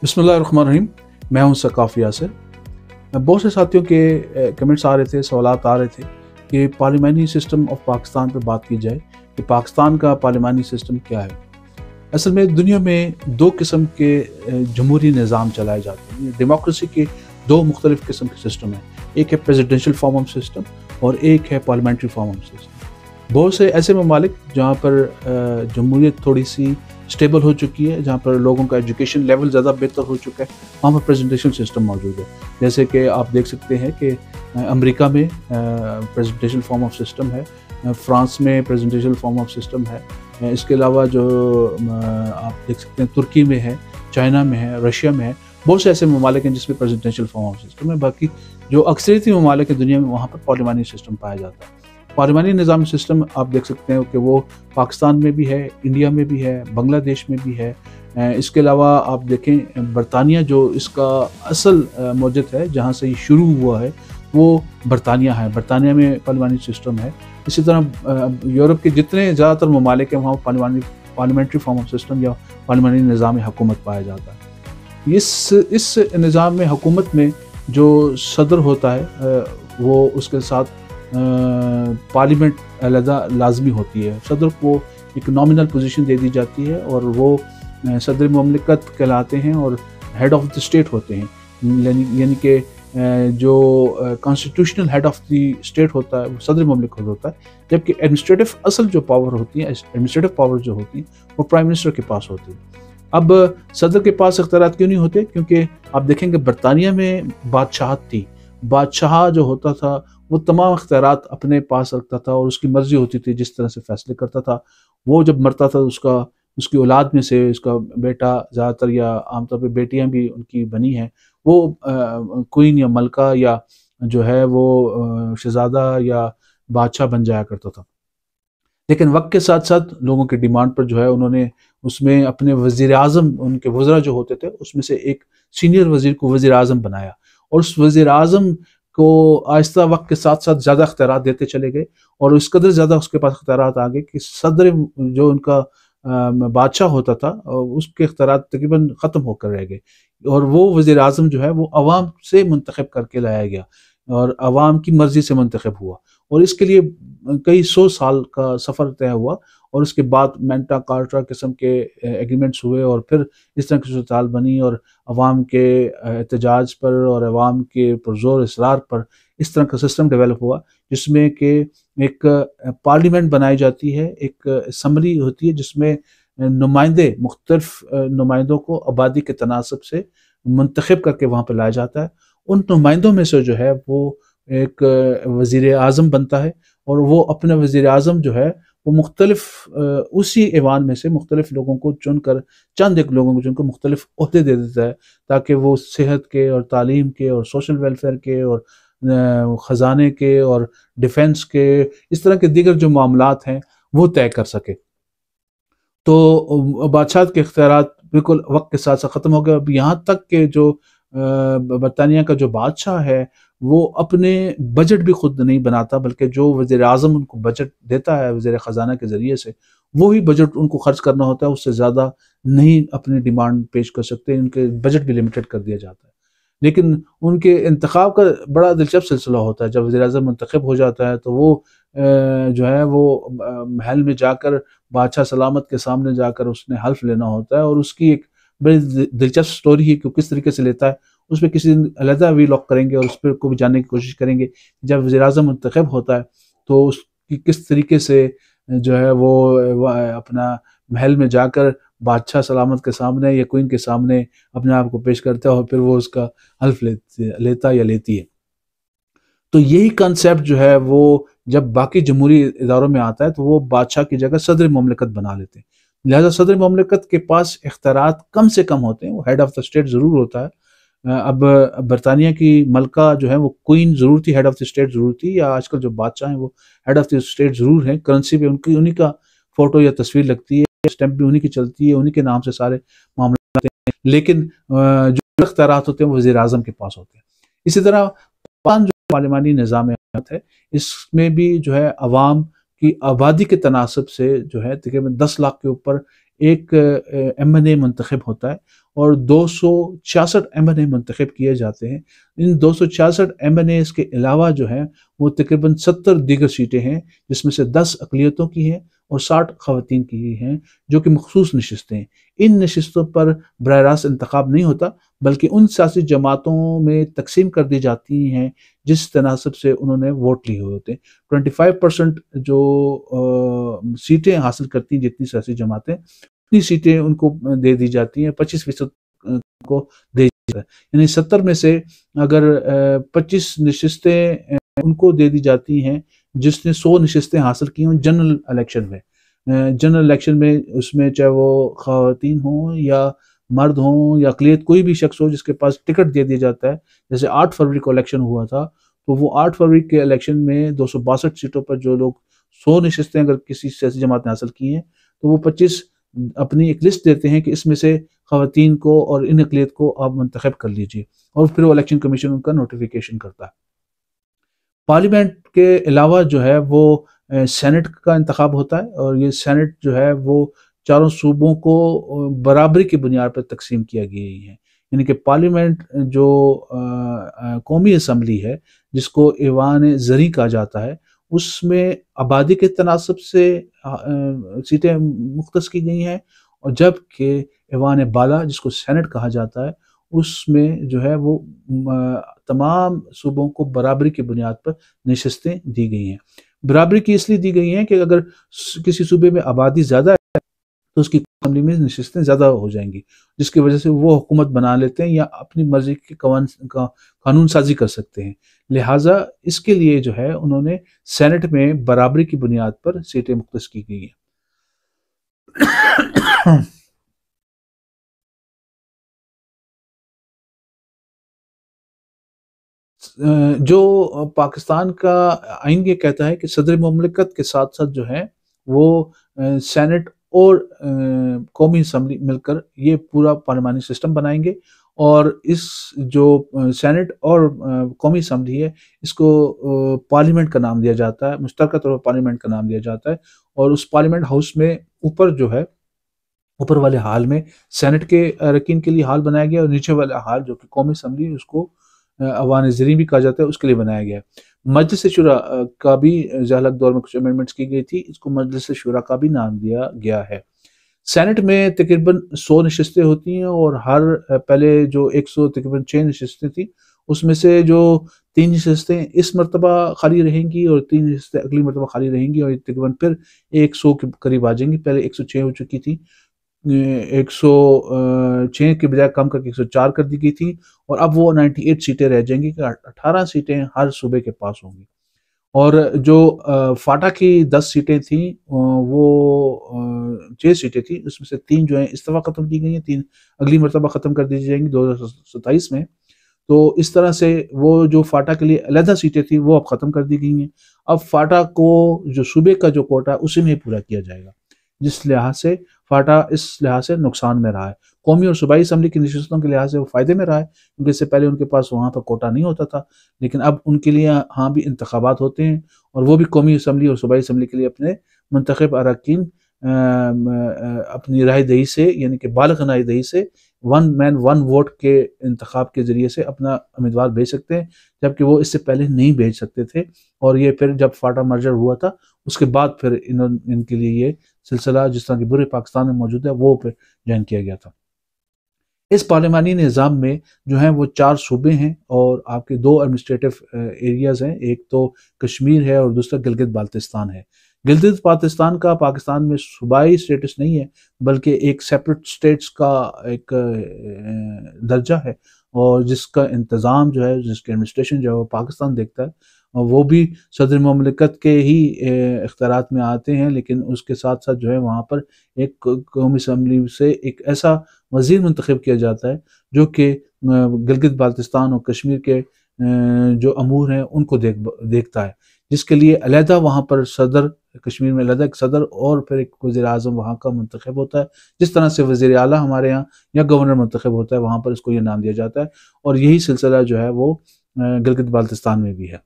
बिस्मिल्लाहिर्रहमानिर्रहीम। मैं हूं सकाफ़ी यासिर। बहुत से साथियों के कमेंट्स आ रहे थे, सवालात आ रहे थे कि पार्लिमानी सिस्टम ऑफ पाकिस्तान पर बात की जाए कि पाकिस्तान का पार्लिमानी सिस्टम क्या है। असल में दुनिया में दो किस्म के जमहूरी निज़ाम चलाए जाते हैं। डेमोक्रेसी के दो मुख्तलिफ़ किस्म के सिस्टम हैं। एक है प्रेसिडेंशियल फॉर्म ऑफ सिस्टम और एक है पार्लियामेंट्री फॉर्म ऑफ सिस्टम। बहुत से ऐसे ममालिक जहाँ पर जमहूरियत थोड़ी सी स्टेबल हो चुकी है, जहाँ पर लोगों का एजुकेशन लेवल ज़्यादा बेहतर हो चुका है, वहाँ पर प्रेसिडेंशियल सिस्टम मौजूद है। जैसे कि आप देख सकते हैं कि अमेरिका में प्रेसिडेंशियल फॉर्म ऑफ सिस्टम है, फ्रांस में प्रेसिडेंशियल फॉर्म ऑफ सिस्टम है। इसके अलावा जो आप देख सकते हैं तुर्की में है, चाइना में है, रशिया में है। बहुत से ऐसे ममालिक हैं जिसमें प्रेसिडेंशियल फॉर्म ऑफ सिस्टम है। बाकी जो अक्सरियती ममालिक हैं दुनिया में, वहाँ पर पार्लिमानी सिस्टम पाया जाता है। पार्लिमानी निज़ाम सिस्टम आप देख सकते हैं कि वो पाकिस्तान में भी है, इंडिया में भी है, बांग्लादेश में भी है। इसके अलावा आप देखें बरतानिया जो इसका असल मौजद है, जहाँ से ये शुरू हुआ है, वो बरतानिया है। बरतानिया में पार्लिमानी सिस्टम है। इसी तरह यूरोप के जितने ज़्यादातर ममालिक हैं वहाँ पार्लियामेंट्री फॉर्म ऑफ सिस्टम या पार्लिमानी निज़ाम हुकूमत पाया जाता है। इस निज़ाम में हुकूमत में जो सदर होता है वो उसके साथ पार्लियामेंट अलहदा लाजमी होती है। सदर को एक नॉमिनल पोजीशन दे दी जाती है और वो सदर ममलिकत कहलाते हैं और हेड ऑफ द स्टेट होते हैं। यानी कि जो constitutional head of the state होता है वो सदर ममलिकत होता है, जबकि एडमिनिस्ट्रेटिव असल जो पावर होती है, एडमिनिस्ट्रेटिव पावर जो होती है वो प्राइम मिनिस्टर के पास होती है। अब सदर के पास इख्तियारात क्यों नहीं होते? क्योंकि आप देखेंगे बरतानिया में बादशाहत थी। बादशाह जो होता था वो तमाम इख्तियारात अपने पास रखता था और उसकी मर्जी होती थी जिस तरह से फैसले करता था। वो जब मरता था उसकी औलाद में से उसका बेटा, ज़्यादातर या आमतौर पे बेटियां भी उनकी बनी हैं, वो क्वीन या मलका या जो है वो शहजादा या बादशाह बन जाया करता था। लेकिन वक्त के साथ साथ लोगों की डिमांड पर जो है उन्होंने उसमें अपने वज़ीर आज़म, उनके वज़रा जो होते थे उसमें से एक सीनियर वज़ीर को वज़ीर आज़म बनाया और उस वज़ीर आज़म को आहिस्ता वक्त के साथ साथ ज़्यादा इख्तियारात देते चले गए और इस कदर ज़्यादा उसके पास इख्तियारात आ गए कि सदर जो उनका बादशाह होता था उसके इख्तियारात तकरीबन ख़त्म होकर रह गए और वो वज़ीर आज़म जो है वो अवाम से मुंतखब करके लाया गया और अवाम की मर्ज़ी से मुंतखब हुआ और इसके लिए कई 100 साल का सफ़र तय हुआ और उसके बाद मैंटा कार्टा किस्म के एग्रीमेंट्स हुए और फिर इस तरह की सूरत बनी और अवाम के एहतजाज पर और अवाम के पुरज़ोर इसरार पर इस तरह का सिस्टम डेवलप हुआ जिसमें कि एक पार्लियामेंट बनाई जाती है, एक असम्बली होती है जिसमें नुमाइंदे मुख्तलिफ नुमाइंदों को आबादी के तनासब से मुंतखब करके वहाँ पर लाया जाता है। उन नुमाइंदों में से जो है वो एक वज़ीर आज़म बनता है और वो अपने वज़ीर आज़म जो है वो मुख्तलिफ उसी ऐवान में से मुख्तलिफ लोगों को चुनकर, चंद एक लोगों को चुनकर मुख्तलिफ ओहदे दे देता है ताकि वो सेहत के और तालीम के और सोशल वेलफेयर के और ख़जाने के और डिफेंस के, इस तरह के दीगर जो मामलात हैं वो तय कर सके। तो बादशाह के इख्तियारात बिल्कुल वक्त के साथ साथ ख़त्म हो गए। अब यहाँ तक कि जो बरतानिया का जो बादशाह है वो अपने बजट भी खुद नहीं बनाता, बल्कि जो वज़ीर आज़म उनको बजट देता है वज़ीर ख़जाना के ज़रिए से, वो ही बजट उनको खर्च करना होता है। उससे ज़्यादा नहीं अपनी डिमांड पेश कर सकते, उनके बजट भी लिमिटेड कर दिया जाता है। लेकिन उनके इंतखाब का बड़ा दिलचस्प सिलसिला होता है। जब वज़ीर आज़म मुंतखब हो जाता है तो वो जो है वो महल में जाकर बादशाह सलामत के सामने जाकर उसने हल्फ लेना होता है और उसकी एक बड़ी दिलचस्प स्टोरी है कि किस तरीके से लेता है। उस पर किसी दिन अलहदा वीलॉग करेंगे और उस पर को भी जानने की कोशिश करेंगे। जब वज़ीर आज़म मुंतखब होता है तो उसकी किस तरीके से जो है वो अपना महल में जाकर बादशाह सलामत के सामने या क्वीन के सामने अपने आप को पेश करता है और फिर वो उसका हल्फ लेता या लेती है। तो यही कंसेप्ट जो है वो जब बाकी जमहूरी इदारों में आता है तो वो बादशाह की जगह सदर ममलिकत बना लेते हैं। लिहाजा सदर ममलिकत के पास इख्तियारात कम से कम होते हैं। वो हेड ऑफ द स्टेट ज़रूर होता है। अब बरतानिया की मलका जो है वो क्वीन ज़रूर थी, हेड ऑफ द स्टेट ज़रूर थी, या आजकल जो बादशाह हैं वो हेड ऑफ द स्टेट ज़रूर हैं। करेंसी पे उन्हीं का फ़ोटो या तस्वीर लगती है, स्टैंप भी उन्हीं की चलती है, उन्हीं के नाम से सारे मामले होते हैं। लेकिन जो इख्तियारात होते हैं वो वज़ीर आज़म के पास होते हैं। इसी तरह पाकिस्तान जो पार्लिमानी निज़ाम है इसमें भी जो है अवाम की आबादी के तनासब से जो है तकरीबन 10 लाख के ऊपर एक MNA मुंतखब होता है और 266 MNA मुंतखब किए जाते हैं। इन 266 MNAs के अलावा जो है वो तकरीबन 70 दीगर सीटें हैं, जिसमें से 10 अक़लियतों की हैं और 60 ख़वातीन की हैं, जो कि मखसूस नशिस्तें हैं। इन नशिस्तों पर बराह रास्त इंतखाब नहीं होता, बल्कि उन सियासी जमातों में तकसीम कर दी जाती हैं जिस तनासब से उन्होंने वोट लिए हुए होते हैं। 25% जो सीटें हासिल करती हैं जितनी सियासी जमातें, उतनी सीटें उनको दे दी जाती हैं, 25% को दे जाता है। यानी 70 में से अगर 25 नशिस्तें उनको दे दी जाती हैं जिसने 100 नशिस्तें हासिल की हों जनरल इलेक्शन में। जनरल इलेक्शन में उसमें चाहे वो ख़वातीन हों या मर्द हों या अक़लियत कोई भी शख्स हो जिसके पास टिकट दे दिया जाता है। जैसे 8 फरवरी को इलेक्शन हुआ था, तो वो 8 फरवरी के इलेक्शन में 262 सीटों पर जो लोग 100 नशिस्तें अगर किसी सियासी जमात ने हासिल की हैं, तो वो 25 अपनी एक लिस्ट देते हैं कि इसमें से ख़वातीन को और इन अक़लियत को आप मुंतखब कर लीजिए, और फिर वो इलेक्शन कमीशन उनका नोटिफिकेशन करता है। पार्लियामेंट के अलावा जो है वो सेनेट का इंतखाब होता है, और ये सेनेट जो है वो चारों सूबों को बराबरी की बुनियाद पर तकसीम किया गई है। यानी कि पार्लियामेंट जो कौमी असम्बली है, जिसको ईवान ज़री कहा जाता है, उसमें आबादी के तनासब से सीटें मुख्तस की गई हैं, और जबकि ईवान बाला जिसको सेनेट कहा जाता है, उसमें जो है वो तमाम सूबों को बराबरी की बुनियाद पर नशिस्तें दी गई हैं। बराबरी की इसलिए दी गई हैं कि अगर किसी सूबे में आबादी ज़्यादा है तो उसकी असम्बली में नशिस्तें ज़्यादा हो जाएंगी, जिसकी वजह से वो हुकूमत बना लेते हैं या अपनी मर्जी की कानून साजी कर सकते हैं। लिहाजा इसके लिए जो है उन्होंने सेनेट में बराबरी की बुनियाद पर सीटें मुख्तस की गई हैं। जो पाकिस्तान का आइन ये कहता है कि सदर मुमलिकत के साथ साथ जो है वो सेनेट और कौमी असम्बली मिलकर ये पूरा पार्लिमानी सिस्टम बनाएंगे, और इस जो सेनेट और कौमी असम्बली है, इसको पार्लियामेंट का नाम दिया जाता है, मुश्तरका तौर पर पार्लियामेंट का नाम दिया जाता है। और उस पार्लियामेंट हाउस में ऊपर जो है, ऊपर वाले हाल में सेनेट के अरकान के लिए हाल बनाया गया, और नीचे वाला हाल जो कि कौमी असम्बली, उसको अवान ज़रीन भी कहा जाता है, उसके लिए बनाया गया है। मजलिस शुरा का भी ज़ाहलक दौर में कुछ अमेंडमेंट्स की गई थी, इसको मजलिस शुरा का भी नाम दिया गया है। सेनेट में तकरीबन 100 नशिस्तें होती हैं, और हर पहले जो 100 तकरीबन 6 नशिस्तें थी, उसमें से जो 3 नशिस्तें इस मरतबा खाली रहेंगी और 3 नशिस्तें अगली मरतबा खाली रहेंगी, और तकरीबन फिर 100 के करीब आ जाएंगी। पहले 106 हो चुकी थी, 106 की बजाय कम करके 104 कर दी गई थी, और अब वो 98 सीटें रह जाएंगी कि 18 सीटें हर सूबे के पास होंगी। और जो फाटा की 10 सीटें थी, वो 6 सीटें थी, उसमें से 3 जो है इस दफ़ा ख़त्म की गई हैं, 3 अगली मरतबा ख़त्म कर दी जाएंगी 2027 में। तो इस तरह से वो जो फाटा के लिए अलहदा सीटें थी वो अब ख़त्म कर दी गई हैं। अब फाटा को जो सूबे का जो कोटा उसी में पूरा किया जाएगा, जिस लिहाज से फाटा इस लिहाज से नुकसान में रहा है। कौमी और सूबाई असम्बली की नशिस्तों के लिहाज से वो फ़ायदे में रहा है, क्योंकि इससे पहले उनके पास वहाँ पर कोटा नहीं होता था, लेकिन अब उनके लिए हाँ भी इंतखाबात होते हैं, और वो भी कौमी असम्बली और सूबाई असम्बली के लिए अपने मुंतखब अरकान अपनी राय दही से, यानी कि बालिग़ राय दही से, वन मैन वन वोट के इंतखाब के ज़रिए से अपना उम्मीदवार भेज सकते हैं, जबकि वो इससे पहले नहीं भेज सकते थे। और ये फिर जब फाटा मर्जर हुआ था, उसके बाद फिर इनके लिए ये सिलसिला जिस तरह की बुरे पाकिस्तान में मौजूद है वो फिर जॉइन किया गया था। इस पार्लिमानी निज़ाम में जो है वो 4 सूबे हैं, और आपके 2 एडमिनिस्ट्रेटिव एरियाज़ हैं, एक तो कश्मीर है और दूसरा गिलगित बाल्तिस्तान है। गिलगित बाल्तिस्तान का पाकिस्तान में सूबाई स्टेटस नहीं है, बल्कि एक सेपरेट स्टेट्स का एक दर्जा है, और जिसका इंतज़ाम जो है, जिसकी एडमिनिस्ट्रेशन जो है वो पाकिस्तान देखता है, और वो भी सदर ममलिकत के ही इख्तियारात में आते हैं। लेकिन उसके साथ साथ जो है वहाँ पर एक कौमी असम्बली से एक ऐसा वज़ीर मुंतखब किया जाता है जो कि गिलगित बाल्तिस्तान और कश्मीर के जो अमूर हैं उनको देखता है, जिसके लिए अलहदा वहाँ पर सदर, कश्मीर में अलहदा एक सदर और फिर एक वज़ीर आज़म वहाँ का मुंतखब होता है। जिस तरह से वज़ीर आला हमारे यहाँ या गवर्नर मुंतखब होता है, वहाँ पर इसको ये नाम दिया जाता है, और यही सिलसिला जो है वो गिलगित बाल्तिस्तान में भी है।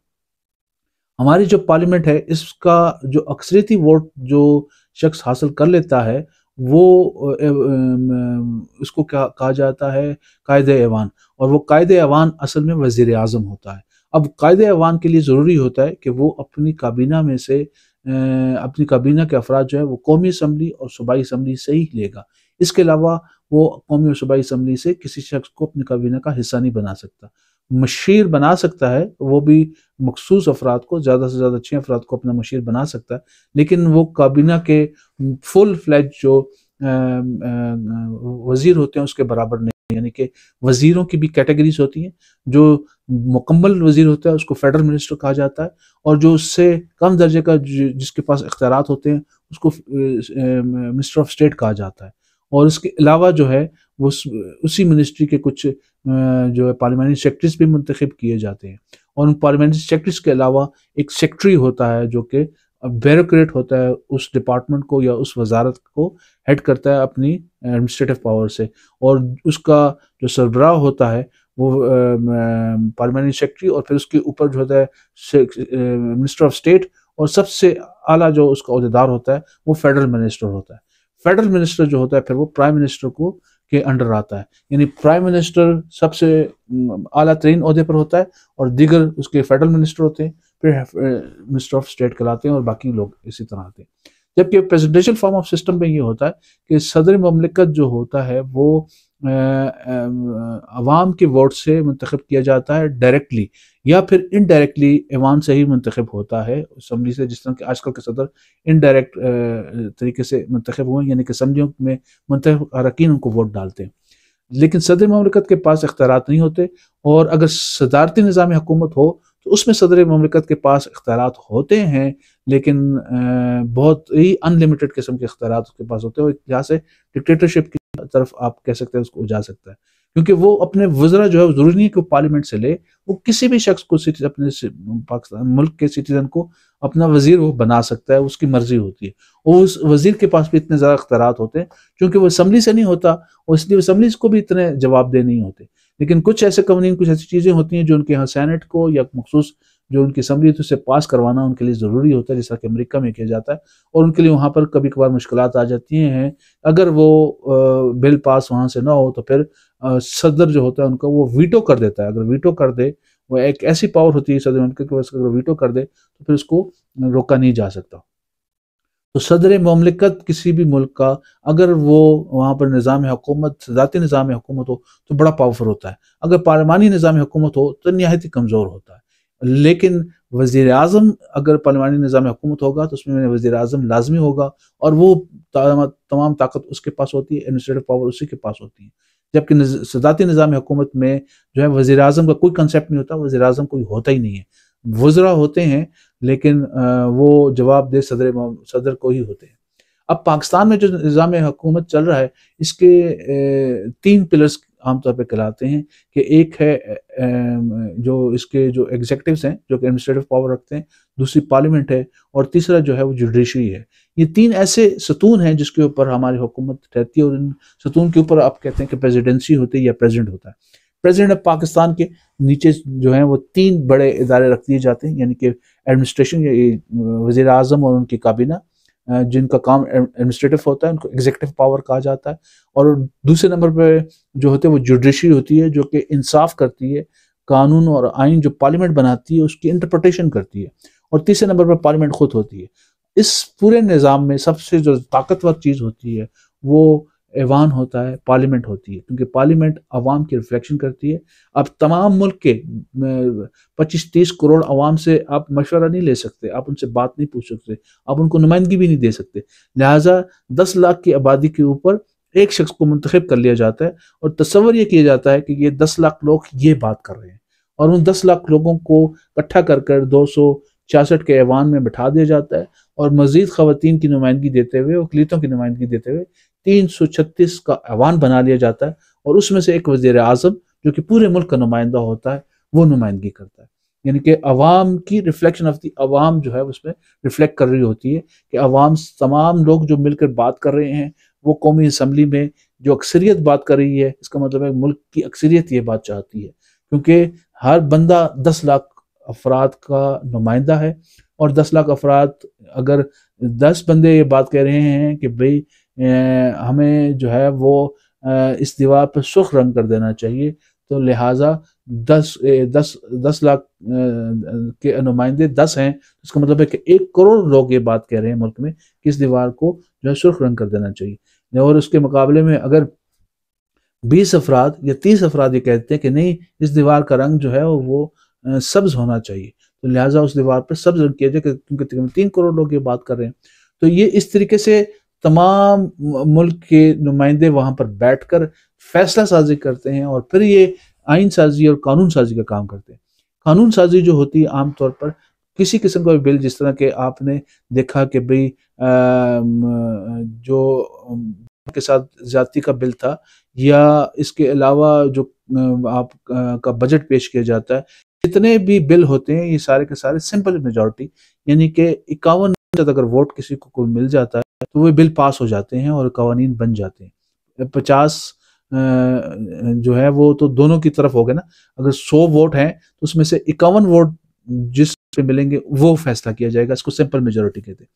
हमारी जो पार्लियामेंट है, इसका जो अक्सरियती वोट जो शख्स हासिल कर लेता है, वो उसको क्या कहा जाता है, कायदे ऐवान। और वो कायदे ऐवान असल में वज़ीर आज़म होता है। अब कायदे ऐवान के लिए ज़रूरी होता है कि वो अपनी काबीना में से अपनी काबीना के अफराद जो है वो कौमी असम्बली और सूबाई असम्बली से ही लेगा। इसके अलावा वो कौमी और सूबाई असम्बली से किसी शख्स को अपनी काबीना का हिस्सा नहीं बना सकता। मशीर बना सकता है, वो भी मखसूस अफराद को, ज़्यादा से ज़्यादा 6 अफराद को अपना मशीर बना सकता है, लेकिन वो काबीना के फुल फ्लैज जो वज़ीर होते हैं उसके बराबर नहीं। यानी कि वज़ीरों की भी कैटेगरीज होती हैं। जो मुकम्मल वज़ीर होता है उसको फेडरल मिनिस्टर कहा जाता है, और जो उससे कम दर्जे का जिसके पास इख्तियारात होते हैं उसको मिनिस्टर ऑफ स्टेट कहा जाता है। और इसके अलावा जो है वो उसी मिनिस्ट्री के कुछ जो है पार्लियामेंट्री सेक्रेटरीज भी मुंतखब किए जाते हैं। और उन पार्लियामेंट्री सेक्रेटरीज के अलावा एक सेक्रेटरी होता है जो कि ब्यूरोक्रेट होता है, उस डिपार्टमेंट को या उस वजारत को हेड करता है अपनी एडमिनिस्ट्रेटिव पावर से। और उसका जो सरबराह होता है वो पार्लियामेंट्री सेक्रेटरी, और फिर उसके ऊपर जो होता है मिनिस्टर ऑफ स्टेट, और सबसे आला जो उसका अहदेदार होता है वो फेडरल मिनिस्टर होता है। फेडरल मिनिस्टर जो होता है फिर वो प्राइम मिनिस्टर को के अंडर आता है। यानी प्राइम मिनिस्टर सबसे आला तरीन ओहदे पर होता है, और दीगर उसके फेडरल मिनिस्टर होते हैं, फिर मिनिस्टर ऑफ स्टेट कहलाते हैं, और बाकी लोग इसी तरह आते हैं। जबकि प्रेसिडेंशियल फॉर्म ऑफ सिस्टम में ये होता है कि सदर ममलिकत जो होता है वो अवाम के वोट से मुंतखब किया जाता है डायरेक्टली, या फिर इनडायरेक्टली ऐवान से ही मुंतखब होता है असम्बली से। जिस तरह के आजकल के सदर इनडायरेक्ट तरीके से मुंतखब हुए, यानी कि असम्बलियों में मुंतखब अरकान उनको वोट डालते हैं। लेकिन सदर ममलिकत के पास इख्तियारात नहीं होते, और अगर सदारती निज़ाम हुकूमत हो तो उसमें सदर ममलिकत के पास इख्तियारात होते हैं, लेकिन बहुत ही अनलिमिटेड किस्म के इख्तियारात उसके पास होते हैं। यहाँ से डिक्टेटरशिप की तरफ आप कह सकते हैं उसको जा सकता है, क्योंकि वो अपने वज़रा जो है ज़रूरी नहीं है कि वो पार्लियामेंट से ले, वो किसी भी शख्स को अपने पाकिस्तान मुल्क के सिटीजन को अपना वजीर वो बना सकता है, उसकी मर्जी होती है। और उस वजीर के पास भी इतने ज़्यादा इख्तियारात होते हैं क्योंकि वो असम्बली से नहीं होता, और इसलिए असम्बली को भी इतने जवाबदेह नहीं होते। लेकिन कुछ ऐसे कवानीन, कुछ ऐसी चीज़ें होती हैं जो उनके यहाँ सैनेट को या मखसूस जो उनकी असम्बली है उसे पास करवाना उनके लिए ज़रूरी होता है, जैसा कि अमेरिका में किया जाता है। और उनके लिए वहाँ पर कभी कभार मुश्किलात आ जाती हैं। अगर वो बिल पास वहाँ से ना हो तो फिर सदर जो होता है उनका वो वीटो कर देता है। अगर वीटो कर दे, वो एक ऐसी पावर होती है सदर ममलिकत के पास, अगर वीटो कर दे तो फिर उसको रोका नहीं जा सकता। तो सदर ममलिकत किसी भी मुल्क का, अगर वो वहाँ पर निज़ाम हुकूमत ज़ाती निज़ाम हुकूमत हो तो बड़ा पावरफुल होता है, अगर पार्लिमानी निज़ाम हुकूमत हो तो नहायत ही कमज़ोर होता है। लेकिन वज़ीर आज़म अगर पार्लिमानी निज़ाम हुकूमत होगा तो उसमें वज़ीर आज़म लाजमी होगा, और वो तमाम ताकत उसके पास होती है, एडमिनिस्ट्रेटिव पावर उसी के पास होती है। जबकि सदाती निज़ाम हुकूमत में जो है वज़ीर आज़म का कोई कंसेप्ट नहीं होता, वज़ीर आज़म कोई होता ही नहीं है। वज़रा होते हैं लेकिन वो जवाबदेह सदर को ही होते हैं। अब पाकिस्तान में जो निज़ाम हुकूमत चल रहा है इसके 3 पिलर्स आमतौर पे कहलाते हैं, कि एक है जो इसके जो एग्जीक्यूटिव्स हैं जो कि एडमिनिस्ट्रेटिव पावर रखते हैं, दूसरी पार्लियामेंट है, और तीसरा जो है वो जुडिशरी है। ये 3 ऐसे सतून हैं जिसके ऊपर हमारी हुकूमत रहती है, और इन सतून के ऊपर आप कहते हैं कि प्रेसिडेंसी होती है या प्रेसिडेंट होता है। प्रेसिडेंट ऑफ पाकिस्तान के नीचे जो है वो 3 बड़े इदारे रख दिए जाते हैं, यानी कि एडमिनिस्ट्रेशन या वज़ीर आज़म और उनकी काबीना, जिनका काम एडमिनिस्ट्रेटिव होता है, उनको एग्जीक्यूटिव पावर कहा जाता है। और दूसरे नंबर पे जो होते हैं वो जुडिशरी होती है, जो कि इंसाफ करती है, कानून और आइन जो पार्लियामेंट बनाती है उसकी इंटरप्रटेशन करती है। और तीसरे नंबर पर पार्लियामेंट खुद होती है। इस पूरे निज़ाम में सबसे जो ताकतवर चीज़ होती है वो ऐवान होता है, पार्लियामेंट होती है, क्योंकि पार्लियामेंट अवाम की रिफ्लेक्शन करती है। अब तमाम मुल्क के 25-30 करोड़ अवाम से आप मशवरा नहीं ले सकते, आप उनसे बात नहीं पूछ सकते, आप उनको नुमाइंदगी भी नहीं दे सकते। लिहाजा 10 लाख की आबादी के ऊपर एक शख्स को मुंतखब कर लिया जाता है, और तस्वर ये किया जाता है कि ये 10 लाख लोग ये बात कर रहे हैं, और उन 10 लाख लोगों को इकट्ठा कर कर 266 के ऐवान में बैठा दिया जाता है, और मजीद खवातीन की नुमाइंदगी देते हुए, अक़लियतों की नुमाइंदगी देते हुए 336 का ऐवान बना लिया जाता है, और उसमें से एक वज़ीर आज़म जो कि पूरे मुल्क का नुमाइंदा होता है वो नुमाइंदगी करता है। यानी कि अवाम की रिफ्लेक्शन ऑफ दी अवाम जो है उसमें रिफ्लेक्ट कर रही होती है, कि अवाम तमाम लोग जो मिलकर बात कर रहे हैं, वो कौमी असम्बली में जो अक्सरियत बात कर रही है, इसका मतलब है मुल्क की अक्सरियत ये बात चाहती है, क्योंकि हर बंदा 10 लाख अफराद का नुमाइंदा है, और 10 लाख अफराद अगर 10 बंदे ये बात कह रहे हैं कि भाई हमें जो है वो इस दीवार पर सुर्ख रंग कर देना चाहिए। तो लिहाजा 10 लाख के नुमाइंदे 10 हैं, इसका मतलब है कि 1 करोड़ लोग ये बात कह रहे हैं मुल्क में कि इस दीवार को जो है सुर्ख रंग कर देना चाहिए। और उसके मुकाबले में अगर 20 अफराद या 30 अफराद ये कहते हैं कि नहीं, इस दीवार का रंग जो है वो सब्ज होना चाहिए, तो लिहाजा उस दीवार पर सब्ज रंग किया जाए, क्योंकि तकरीबन 3 करोड़ लोग ये बात कर रहे हैं। तो ये इस तरीके से तमाम मुल्क के नुमाइंदे वहां पर बैठकर फैसला साजी करते हैं और फिर ये आइन साजी और कानून साजी का काम करते हैं। कानून साजी जो होती है आमतौर पर किसी किस्म का भी बिल, जिस तरह के आपने देखा कि भाई जो के साथ ज्यादती का बिल था, या इसके अलावा जो आप का बजट पेश किया जाता है, जितने भी बिल होते हैं ये सारे के सारे सिंपल मेजॉरिटी, यानी कि 51% अगर वोट किसी को मिल जाता है तो वो बिल पास हो जाते हैं और कवानीन बन जाते हैं। 50 जो है वो तो दोनों की तरफ हो गए ना। अगर 100 वोट हैं तो उसमें से 51 वोट जिस पे मिलेंगे वो फैसला किया जाएगा, इसको सिंपल मेजोरिटी कहते हैं।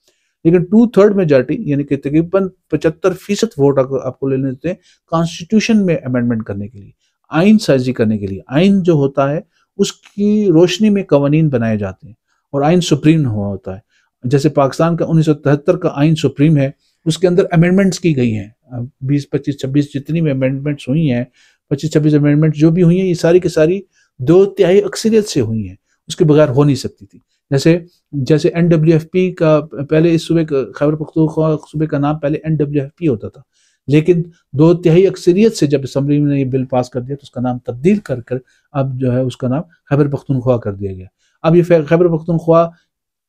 लेकिन 2/3 मेजोरिटी यानी कि तकरीबन 75% वोट आपको लेने देते हैं कॉन्स्टिट्यूशन में अमेंडमेंट करने के लिए, आइन साजी करने के लिए। आइन जो होता है उसकी रोशनी में कवानीन बनाए जाते हैं और आइन सुप्रीम हुआ होता है। जैसे पाकिस्तान का 1973 का आइन सुप्रीम है, उसके अंदर अमेंडमेंट्स की गई हैं 20, 25, 26 जितनी भी अमेंडमेंट्स हुई हैं, 25-26 अमेंडमेंट जो भी हुई हैं, ये सारी की सारी 2/3 अक्सरियत से हुई हैं, उसके बगैर हो नहीं सकती थी। जैसे जैसे NWFP का पहले इस सूबे का, खैबर पख्तूनख्वा सूबे का नाम पहले NWFP होता था, लेकिन 2/3 अक्सरियत से जब असम्बली ने ये बिल पास कर दिया तो उसका नाम तब्दील कर कर अब जो है उसका नाम खैबर पख्तूनख्वा कर दिया गया। अब ये खैबर पख्तूनख्वा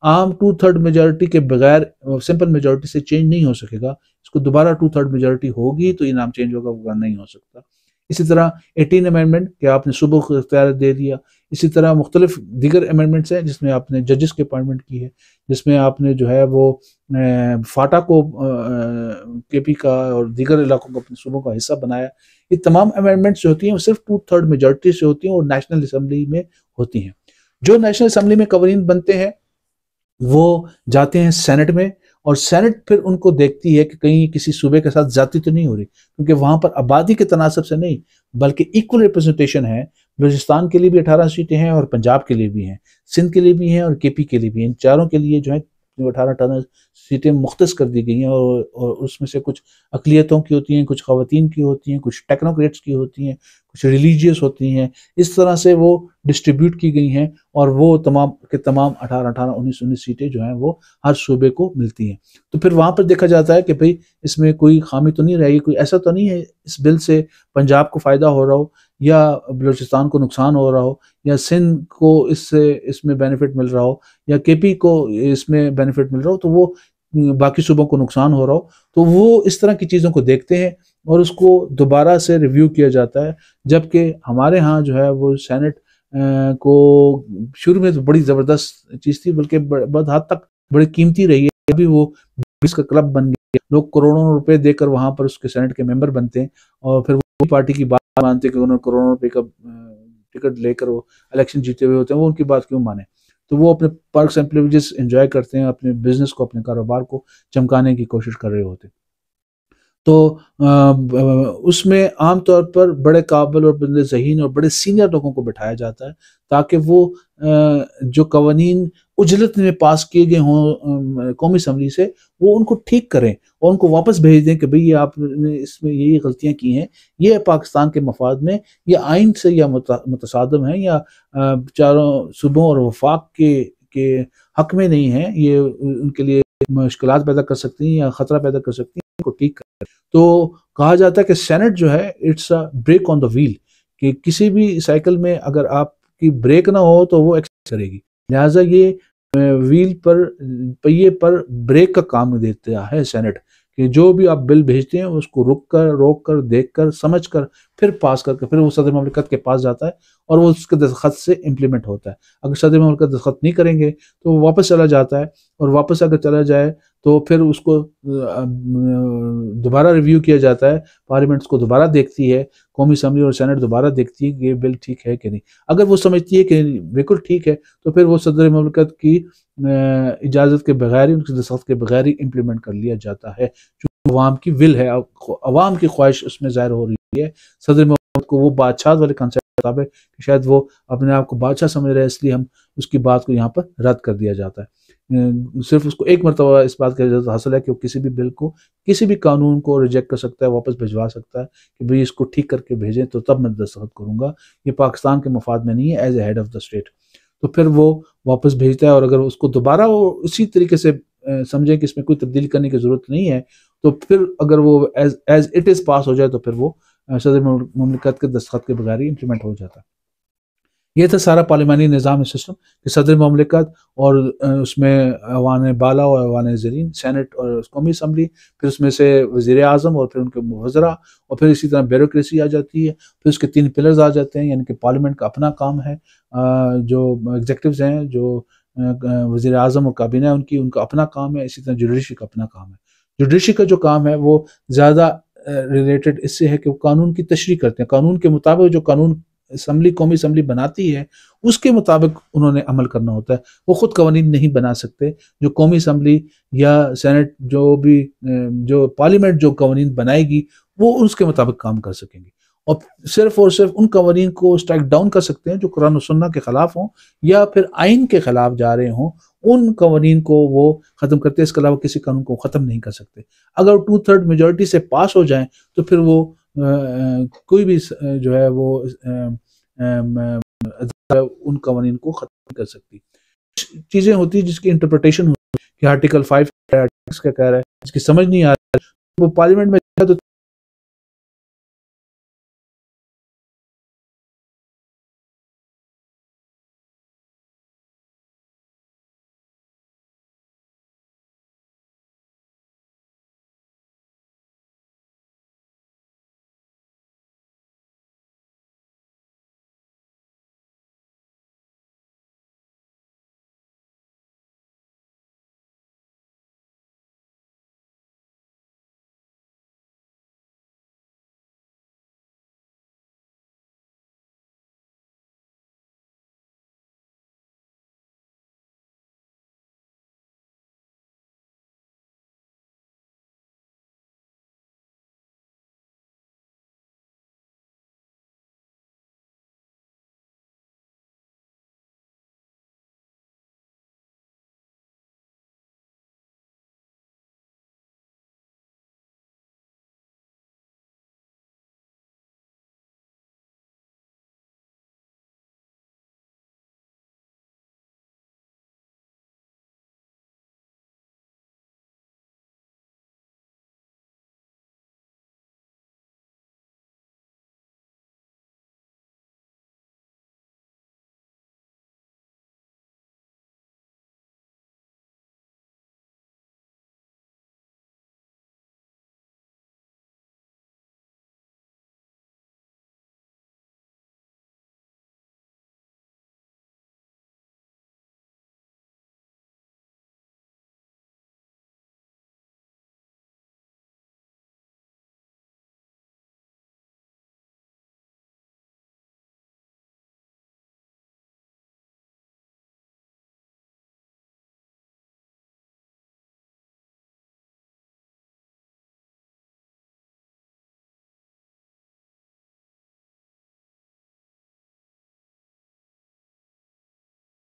आम 2/3 मेजोरिटी के बगैर सिंपल मेजोरिटी से चेंज नहीं हो सकेगा। इसको दोबारा 2/3 मेजोरिटी होगी तो ये नाम चेंज होगा, वरना नहीं हो सकता। इसी तरह 18 अमेंडमेंट कि आपने सुबह को इख्तियार दे दिया। इसी तरह मुख्तलिफ दीगर अमेंडमेंट्स हैं जिसमें आपने जजेस की अपॉइंटमेंट की है, जिसमें आपने जो है वो फाटा को KP का और दीगर इलाकों को अपने सूबों का हिस्सा बनाया। ये तमाम अमेंडमेंट्स जो होती हैं वो सिर्फ 2/3 मेजोरिटी से होती हैं और नेशनल असम्बली में होती हैं। जो नेशनल असम्बली में कवानीन बनते हैं वो जाते हैं सेनेट में, और सेनेट फिर उनको देखती है कि कहीं किसी सूबे के साथ ज्यादती तो नहीं हो रही, क्योंकि वहां पर आबादी के तनासब से नहीं बल्कि इक्वल रिप्रेजेंटेशन है। बलूचिस्तान के लिए भी 18 सीटें हैं और पंजाब के लिए भी हैं, सिंध के लिए भी हैं और KP के लिए भी हैं। इन चारों के लिए जो है 18 सीटें मुख्तस कर दी गई हैं, और उसमें से कुछ अकलियतों की होती हैं, कुछ खवातीन की होती हैं, कुछ टेक्नोक्रेट्स की होती हैं, कुछ रिलीजियस होती हैं। इस तरह से वो डिस्ट्रीब्यूट की गई हैं और वो तमाम के तमाम 18-18, 19-19 सीटें जो हैं वो हर सूबे को मिलती हैं। तो फिर वहाँ पर देखा जाता है कि भाई इसमें कोई खामी तो नहीं रहेगी, कोई ऐसा तो नहीं है इस बिल से पंजाब को फ़ायदा हो रहा हो या बलूचिस्तान को नुकसान हो रहा हो या सिंध को इसमें बेनिफिट मिल रहा हो या KP को इसमें बेनिफिट मिल रहा हो, तो वो बाकी सूबों को नुकसान हो रहा हो। तो वो इस तरह की चीज़ों को देखते हैं और उसको दोबारा से रिव्यू किया जाता है। जबकि हमारे यहाँ जो है वो सेनेट को शुरू में तो बड़ी ज़बरदस्त चीज़ थी, बल्कि बहुत हद तक बड़ी कीमती रही है। अभी वो 20 का क्लब बन गया, लोग करोड़ों रुपए देकर वहां पर उसके सेनेट के मेंबर बनते हैं और फिर वो पार्टी की बात मानते हैं कि उन्होंने करोड़ों रुपए का टिकट लेकर वो इलेक्शन जीते हुए होते हैं, वो उनकी बात क्यों माने। तो वो अपने पर्क्स एंड प्रिविलेजेस एंजॉय करते हैं, अपने बिजनेस को, अपने कारोबार को चमकाने की कोशिश कर रहे होते हैं। तो उसमें आमतौर पर बड़े काबिल और बड़े ज़हीन और बड़े सीनियर लोगों को बिठाया जाता है ताकि वो जो कवानीन उजलत में पास किए गए हों कौमी असम्बली से, वो उनको ठीक करें और उनको वापस भेज दें कि भाई ये आपने इसमें ये गलतियां की हैं, ये पाकिस्तान के मफाद में, ये आइन से या मुतसादम है या चारों सूबों और वफाक के हक में नहीं है, ये उनके लिए मुश्किलात पैदा कर सकती हैं या ख़तरा पैदा कर सकती हैं, इनको ठीक करें। तो कहा जाता है कि सेनेट जो है it's a brake on the wheel, कि किसी भी साइकिल में अगर आपकी ब्रेक ना हो तो वो एक्सेस करेगी। लिहाजा ये व्हील पर, पहिए पर ब्रेक का काम देता है सेनेट, कि जो भी आप बिल भेजते हैं उसको रोक कर देख कर समझ कर फिर पास करके फिर वो सदर ममलिकत के पास जाता है और वो उसके दस्तखत से इम्प्लीमेंट होता है। अगर सदर ममलिकत दस्तखत नहीं करेंगे तो वो वापस चला जाता है, और वापस अगर चला जाए तो फिर उसको दोबारा रिव्यू किया जाता है, पार्लियामेंट उसको दोबारा देखती है, कौमी असम्बली और सेनेट दोबारा देखती है कि ये बिल ठीक है कि नहीं। अगर वो समझती है कि बिल्कुल ठीक है तो फिर वो सदर ममलिकत की इजाज़त के बगैर ही, उनकी दस्तखत के बगैर ही इम्प्लीमेंट कर लिया जाता है। अवाम की विल है, अवाम की ख्वाहिश उसमें ज़ाहिर हो रही है। सदर मोहम्मद को वो बादशाह वाले कंसेप्ट मुताबिक कि शायद वो अपने आप को बादशाह समझ रहे हैं, इसलिए हम उसकी बात को यहाँ पर रद्द कर दिया जाता है। सिर्फ उसको एक मरतबा इस बात का इजाज़त हासिल है कि वो किसी भी बिल को, किसी भी कानून को रिजेक्ट कर सकता है, वापस भिजवा सकता है कि भाई इसको ठीक करके भेजें तो तब मैं दस्तखत करूँगा, ये पाकिस्तान के मफाद में नहीं है as a head of the state. तो फिर वो वापस भेजता है, और अगर उसको दोबारा वो उसी तरीके से समझे कि इसमें कोई तब्दीली करने की ज़रूरत नहीं है, तो फिर अगर वो एज इट इज़ पास हो जाए तो फिर वो सदर मुमलिकत के दस्तखत के बगैर ही इम्प्लीमेंट हो जाता है। ये था सारा पार्लिमानी निज़ाम सिस्टम कि सदर मुमलिकत और उसमें अवान बाला और अवान ज़रीन, सेनेट और कौमी असम्बली, फिर उसमें से वज़ीर आज़म और फिर उनके वज़रा, और फिर इसी तरह ब्यूरोक्रेसी आ जाती है। फिर उसके 3 पिलर्स आ जाते हैं, यानी कि पार्लियामेंट का अपना काम है, जो एग्जेक्टिव्स हैं, जो वज़ीर आज़म और काबीना है उनका अपना काम है। इसी तरह जुडिशरी का अपना काम है। जुडिशरी का जो काम है वो ज़्यादा रिलेटेड इससे है कि वो कानून की तशरीह करते हैं। कानून के मुताबिक जो कानून असम्बली, कौमी असम्बली बनाती है, उसके मुताबिक उन्होंने अमल करना होता है। वो खुद कवानीन नहीं बना सकते। जो कौमी असम्बली या सेनेट, जो पार्लियामेंट जो कवानीन बनाएगी, वो उसके मुताबिक काम कर सकेंगे, और सिर्फ उन कवानीन को स्ट्राइक डाउन कर सकते हैं जो कुरान और सुन्ना के खिलाफ हों या फिर आइन के खिलाफ जा रहे हों। उन कवानीन को वो ख़त्म करते हैं, इसके अलावा किसी कानून को ख़त्म नहीं कर सकते। अगर 2/3 मेजॉरिटी से पास हो जाएं तो फिर वो कोई भी जो है वो उन कवानीन को ख़त्म नहीं कर सकती। चीज़ें होती हैं जिसकी इंटरप्रिटेशन होती है कि आर्टिकल 5 क्या कह रहा है, जिसकी समझ नहीं आ रही, वो पार्लियामेंट में तो